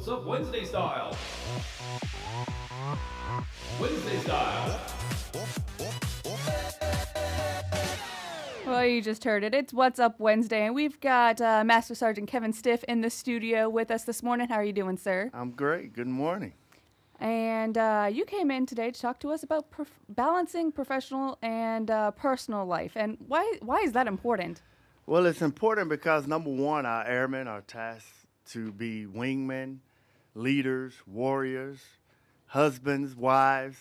What's up, Wednesday style? Wednesday style. Well, you just heard it. It's What's Up Wednesday, and we've got Master Sergeant Kevin Stiff in the studio with us this morning. How are you doing, sir? I'm great. Good morning. And you came in today to talk to us about balancing professional and personal life. And why is that important? Well, it's important because, number one, our airmen are tasked to be wingmen, leaders, warriors, husbands, wives,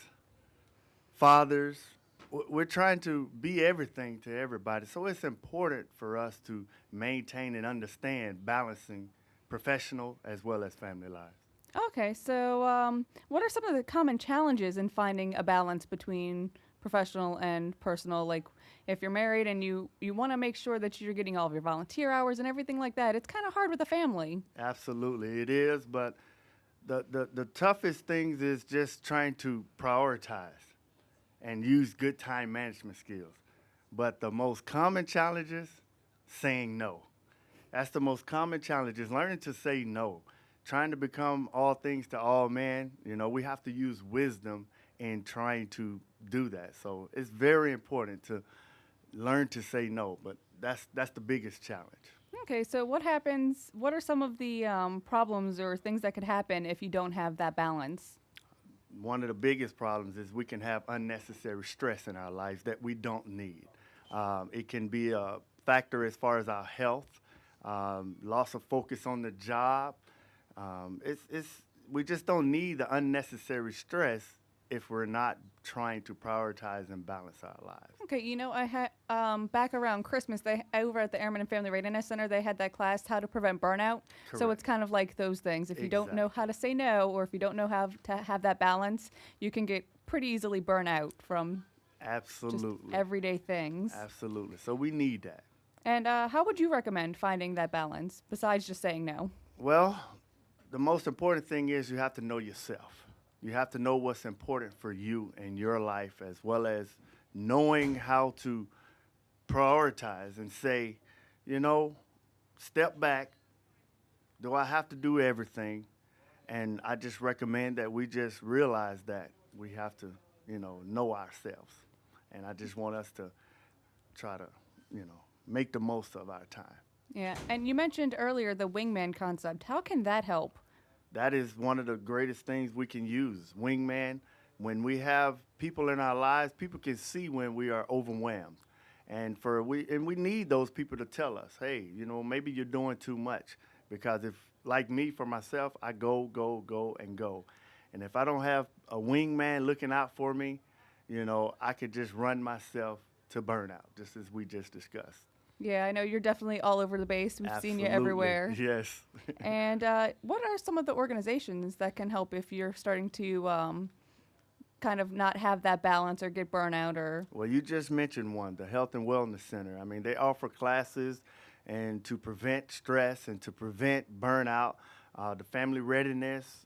fathers. We're trying to be everything to everybody. So it's important for us to maintain and understand balancing professional as well as family lives. Okay, so what are some of the common challenges in finding a balance between professional and personal? Like, if you're married and you want to make sure that you're getting all of your volunteer hours and everything like that, it's kind of hard with a family. Absolutely, it is. But the toughest things is just trying to prioritize and use good time management skills. But the most common challenge is saying no. That's the most common challenge is learning to say no. Trying to become all things to all men, we have to use wisdom in trying to do that. So it's very important to learn to say no, but that's the biggest challenge. Okay, so what happens? What are some of the problems or things that could happen if you don't have that balance? One of the biggest problems is we can have unnecessary stress in our lives that we don't need. It can be a factor as far as our health, loss of focus on the job. We just don't need the unnecessary stress if we're not trying to prioritize and balance our lives. Okay, I had back around Christmas, they over at the Airmen and Family Readiness Center, they had that class, How to Prevent Burnout. So Correct. it's kind of like those things. If you don't know how to say no, or if you don't know how to have that balance, you can get pretty easily burnt out from Absolutely. just everyday things. Absolutely. So we need that. And how would you recommend finding that balance besides just saying no? Well, the most important thing is you have to know yourself. You have to know what's important for you in your life, as well as knowing how to prioritize and say, step back. Do I have to do everything? And I just recommend that we just realize that we have to, know ourselves. And I just want us to try to, make the most of our time. Yeah, and you mentioned earlier the wingman concept. How can that help? That is one of the greatest things we can use. Wingman, when we have people in our lives, people can see when we are overwhelmed. And we need those people to tell us, hey, maybe you're doing too much. Because if, like me, for myself, I go, and go. And if I don't have a wingman looking out for me, I could just run myself to burnout, just as we just discussed. Yeah, I know you're definitely all over the base. We've Absolutely. seen you everywhere. Yes. And what are some of the organizations that can help if you're starting to kind of not have that balance or get burnout or? Well, you just mentioned one, the Health and Wellness Center. I mean, they offer classes and to prevent stress and to prevent burnout, the family readiness,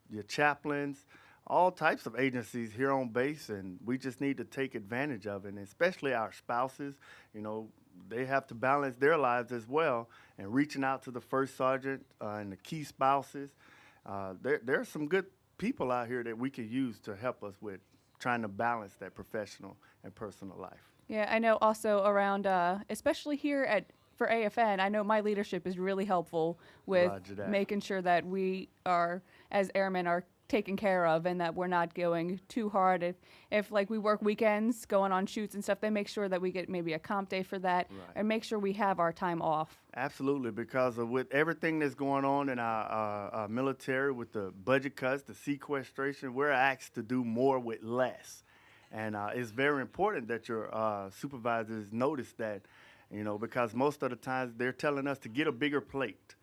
your chaplains, all types of agencies here on base, and we just need to take advantage of it, and especially our spouses. They have to balance their lives as well, and reaching out to the first sergeant and the key spouses. There are some good people out here that we can use to help us with trying to balance that professional and personal life. Yeah, I know also around, especially here for AFN, I know my leadership is really helpful with making sure that we are, as airmen, are taken care of and that we're not going too hard. If like we work weekends, going on shoots and stuff, they make sure that we get maybe a comp day for that and make sure we have our time off. Absolutely, because with everything that's going on in our military, with the budget cuts, the sequestration, we're asked to do more with less. And it's very important that your supervisors notice that, because most of the times they're telling us to get a bigger plate.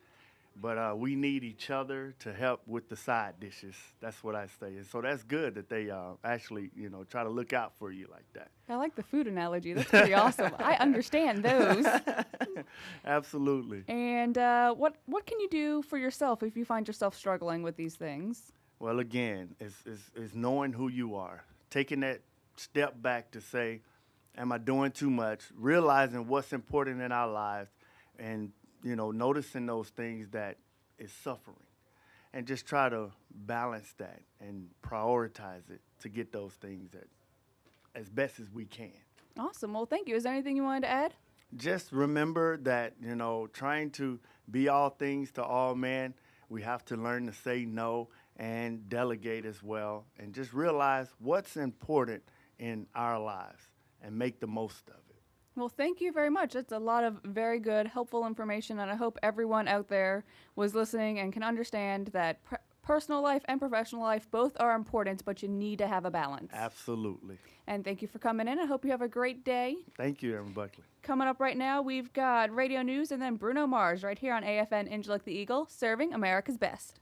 But we need each other to help with the side dishes. That's what I say. And so that's good that they actually, try to look out for you like that. I like the food analogy. That's pretty awesome. I understand those. Absolutely. And what can you do for yourself if you find yourself struggling with these things? Well, again, it's knowing who you are, taking that step back to say, am I doing too much? Realizing what's important in our lives and noticing those things that is suffering. and just try to balance that and prioritize it to get those things as best as we can. Awesome. Well, thank you. Is there anything you wanted to add? Just remember that, trying to be all things to all men, we have to learn to say no and delegate as well, and just realize what's important in our lives and make the most of it. Well, thank you very much. That's a lot of very good, helpful information, and I hope everyone out there was listening and can understand that personal life and professional life both are important, but you need to have a balance. Absolutely. And thank you for coming in. I hope you have a great day. Thank you, Airman Buckley. Coming up right now, we've got radio news and then Bruno Mars right here on AFN Incirlik the Eagle, serving America's best.